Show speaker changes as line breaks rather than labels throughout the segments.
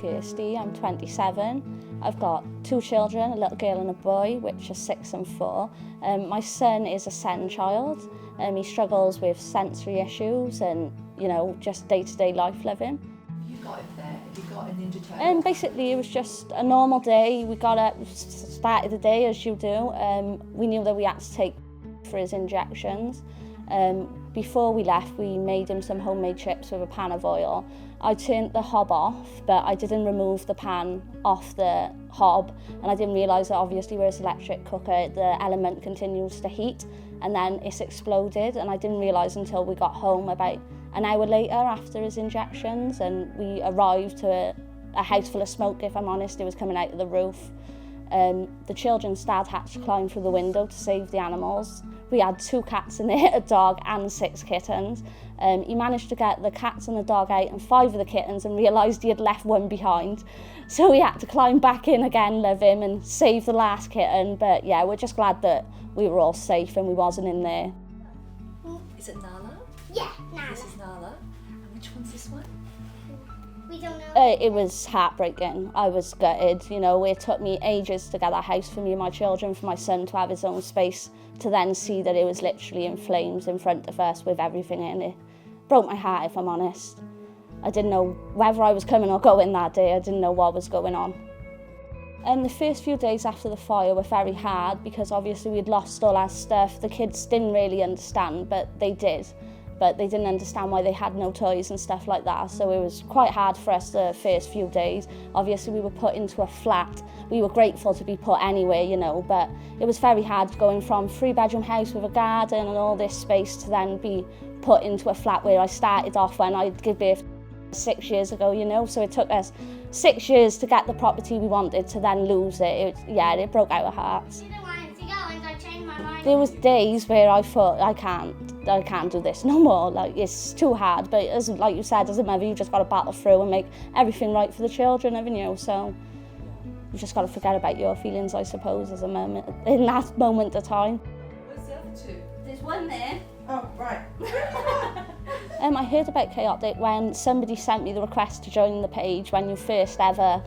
Kirsty, I'm 27. I've got 2 children, a little girl and a boy, which are 6 and 4. My son is a SEND child. He struggles with sensory issues and, just day-to-day life living.
You got him there? Have you got a Ninja Turtle?
Basically, it was just a normal day. We got up, started the day as you do. We knew that we had to take for his injections. Before we left, we made him some homemade chips with a pan of oil. I turned the hob off, but I didn't remove the pan off the hob, and I didn't realise that obviously with his electric cooker, the element continues to heat, and then it's exploded, and I didn't realise until we got home about an hour later after his injections, and we arrived to a house full of smoke, if I'm honest. It was coming out of the roof. The children's dad had to climb through the window to save the animals. We had 2 cats in there, a dog and 6 kittens. He managed to get the cats and the dog out and 5 of the kittens and realised he had left 1 behind. So we had to climb back in again, love him, and save the last kitten. But yeah, we're just glad that we were all safe and we wasn't in there.
Is it Nala?
Yeah, Nala.
This is Nala. And which one's this one?
We don't know.
It was heartbreaking. I was gutted. It took me ages to get a house for me and my children, for my son to have his own space, to then see that it was literally in flames in front of us with everything in it. Broke my heart, if I'm honest. I didn't know whether I was coming or going that day. I didn't know what was going on. The first few days after the fire were very hard because obviously we'd lost all our stuff. The kids didn't really understand, but they did. But they didn't understand why they had no toys and stuff like that. So it was quite hard for us the first few days. Obviously we were put into a flat. We were grateful to be put anywhere, but it was very hard going from a 3-bedroom house with a garden and all this space to then be put into a flat where I started off when I gave birth 6 years ago, So it took us 6 years to get the property we wanted to then lose it. It broke our hearts.
I didn't want him to go and I changed my mind.
There was days where I thought, I can't do this no more. It's too hard. But like you said, as a mother, you just got to battle through and make everything right for the children, haven't you? So you just got to forget about your feelings, I suppose, in that moment of time.
Where's the other 2?
There's one there.
Oh, right.
I heard about Chaotic when somebody sent me the request to join the page when you first ever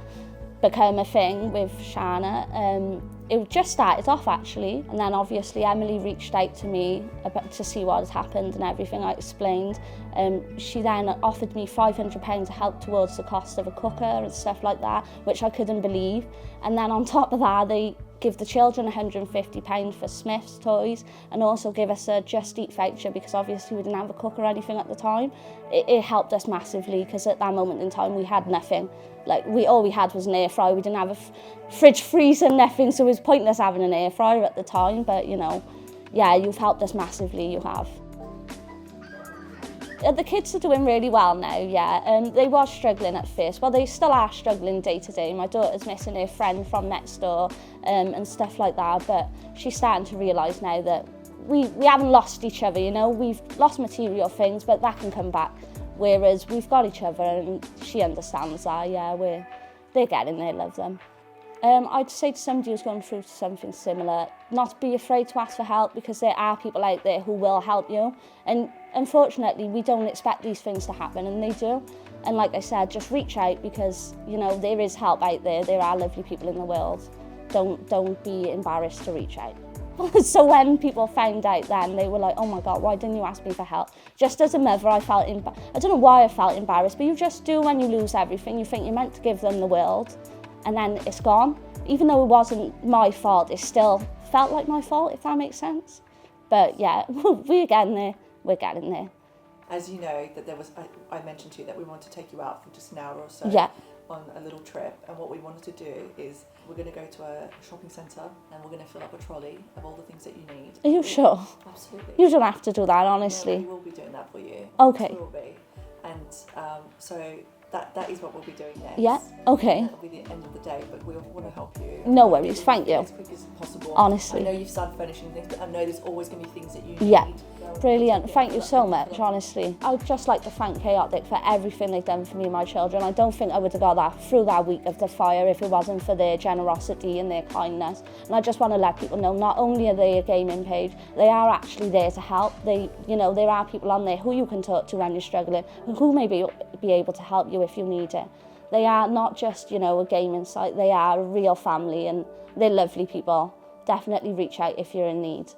became a thing with Shana. It just started off actually, and then obviously Emily reached out to me to see what had happened and everything. I explained. She then offered me £500 to help towards the cost of a cooker and stuff like that, which I couldn't believe. And then on top of that, they give the children £150 for Smith's toys and also give us a Just Eat voucher because obviously we didn't have a cooker or anything at the time. It helped us massively because at that moment in time we had nothing. All we had was an air fryer. We didn't have a fridge, freezer, nothing, so it was pointless having an air fryer at the time. But yeah, you've helped us massively, you have. The kids are doing really well now, yeah. They were struggling at first. Well, they still are struggling day to day. My daughter's missing her friend from next door and stuff like that, but she's starting to realise now that we haven't lost each other, We've lost material things, but that can come back. Whereas we've got each other and she understands that, yeah, they're getting there, love them. I'd say to somebody who's gone through something similar, not be afraid to ask for help because there are people out there who will help you. And unfortunately, we don't expect these things to happen, and they do. And like I said, just reach out because, there is help out there. There are lovely people in the world. Don't be embarrassed to reach out. So when people found out then, they were like, oh my God, why didn't you ask me for help? Just as a mother, I don't know why I felt embarrassed, but you just do when you lose everything. You think you're meant to give them the world. And then it's gone. Even though it wasn't my fault, it still felt like my fault, if that makes sense. But yeah, we're getting there. We're getting there.
As you know, that I mentioned to you that we wanted to take you out for just an hour or so on a little trip. And what we wanted to do is we're going to go to a shopping centre and we're going to fill up a trolley of all the things that you need.
Are you sure?
Absolutely.
You don't have to do that, honestly.
No, we will be doing that for you.
Okay.
We will be. And so that is what we'll be doing next.
Yeah, okay.
That'll be the end of the day, but we want to help you.
No worries, thank you.
As quick as possible.
Honestly.
I know you've started furnishing things, but I know there's always going to be things that you need.
Yeah, brilliant. Thank you so much, honestly. I'd just like to thank Chaotic for everything they've done for me and my children. I don't think I would have got that through that week of the fire if it wasn't for their generosity and their kindness. And I just want to let people know, not only are they a gaming page, they are actually there to help. There are people on there who you can talk to when you're struggling, who may be able to help you if you need it. They are not just, you know, a gaming site, they are a real family and they're lovely people. Definitely reach out if you're in need.